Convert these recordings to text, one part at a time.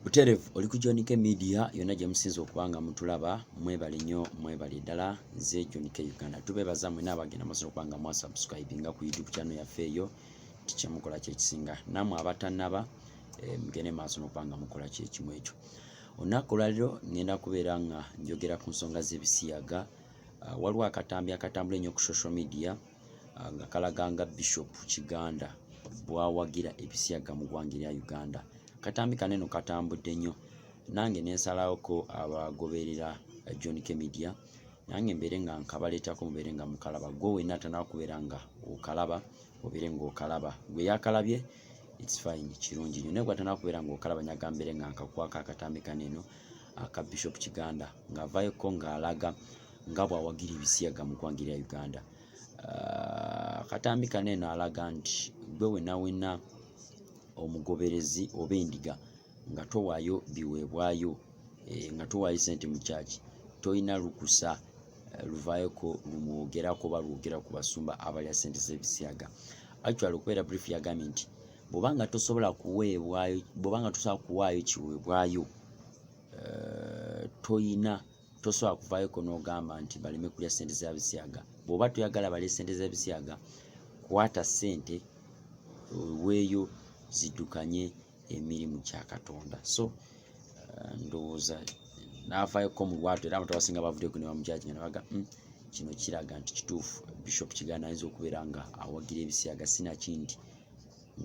Buterevu oli ku Jonike Media yonna gye musinza okubanga mutulaba mwebale nnyo mwebale ddala nze Jonike Uganda tubebaza mwe n'abagenda masono kubanga mwasubscribinga ku YouTube channel yaffe eyo tikyemukola kyekisinga namwe abatannaba mugende maaso n'okubanga mukola kyekimu ekyo. Olunaku olwaliro ngenda kubeera nga njogera ku nsonga z'ebisiyaga. Waliwo akatambi akatambula ennyo ku social media nga kalaganga Bishop Kiganda bw'awagira ebisiyaga mu ggwanga lya Uganda. Katambi kaneno katambudde nnyo nange nensalawo ko abagoberera Jonike Media nange mbere nga nkabaleetako mubere nga mukalaba gwe wenna atanaba kubeera nga okalaba obere nga okalaba gwe yakalabye it's fine kirungi nnyo naye gwe atanaba kubeera nga okalaba nyaga mbere nga nkakwako akatambi kaneno aka Bishop Kiganda ng'avaayoko ng'alaga nga bw'awagira ebisiyaga mu ggwanga lya Uganda. Akatambi kaneno alaga nti gwe wenna omugoberezi oba endiga nga towaayo biweebwayo nga towaayo sente mu kyaki toyina lukusa luvaayoko lumwogerako oba lwogera ku basumba abalya sente z'ebisiyaga. Actually okubeera brief yagambye nti bw'obanga tosobola kuwaayo kiweebwayo tosobola kuvaayoko n'ogamba nti baleme kulya sente z'ebisiyaga. Bw'oba toyagala balye sente z'ebisiyaga kwata sente weeyo ziddukanye emirimu kya Katonda. So ndowooza n'avaayoko mu lwatu era abantu abasinga bavuddeko ne bamujaajinga ne baga kino kiraga nti kituufu Bishop Kiganda ayinza okubeera nga awagira ebisiyaga sinakindi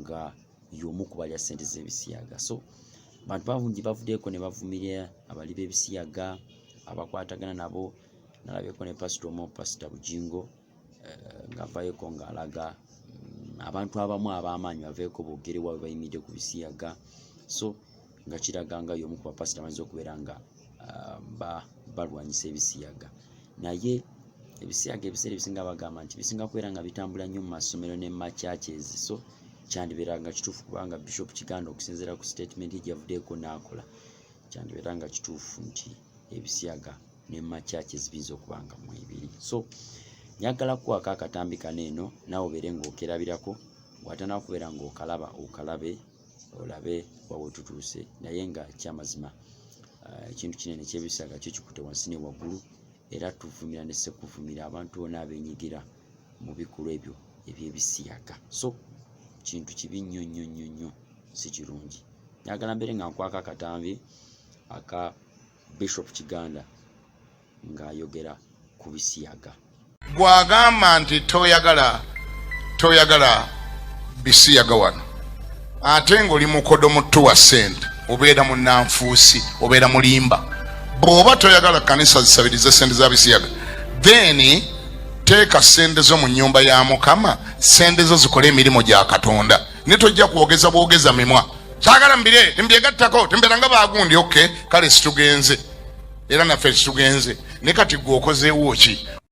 nga y'omu ku balya sente z'ebisiyaga. So bantu bangi bavuddeko ne bavumirira abali b'ebisiyaga abakwatagana nabo. Nalabyeko ne pastor omu Pastor Bujingo ng'avaayoko ng'alaga abantu abamu ab'amaanyi baveeko boogere waabwe bayimiridde ku bisiyaga. So nga kiraga nga y'omu ku bapasita bayinza okubeera nga balwanyisa ebisiyaga. Naye ebisiyaga ebiseera ebisinga bagamba nti bisinga kubeera nga bitambula nnyo mu masomero ne mu churches. So kyandibeera nga kituufu kubanga Bishop Kiganda okusinziira ku statement gy'avuddeeko n'akola kyandibeera nga kituufu nti ebisiyaga ne mu churches biyinza okuba nga mwebiri. So nyagala kuwaka akatambi kaneeno naawe obeere ng'okerabirako watanaba kubeera ng'okalaba okalabe olabe wawe tutuuse naye nga kyamazima ekintu kinene ky'ebisiyaga kyo kikutte wansi ne waggulu era tuvumira ne sekuvumira abantu bonna abeenyigira mu bikolwa ebyo eby'ebisiyaga. So kintu kibi nnyo nnyo nnyo nnyo si kirungi. Nyagala mbere nga nkwaka akatambi aka Bishop Kiganda ng'ayogera ku bisiyaga. Gwagamba nti toyagala bisiyaga wano ate ng'oli mukodo mutu wa sente obeera munnanfuusi obeera mulimba. Bw'oba toyagala kanisa zisabirize sente za bisiyaga then teeka sente zo mu nnyumba ya Mukama, sente zo zikole emirimu gya Katonda ne tojja kwogeza bwogeza mimwa saagala mbire mbyegattako tembeera nga baagundi okay kale situgenze era naffe situgenze ne kati gwe okozeewo ki?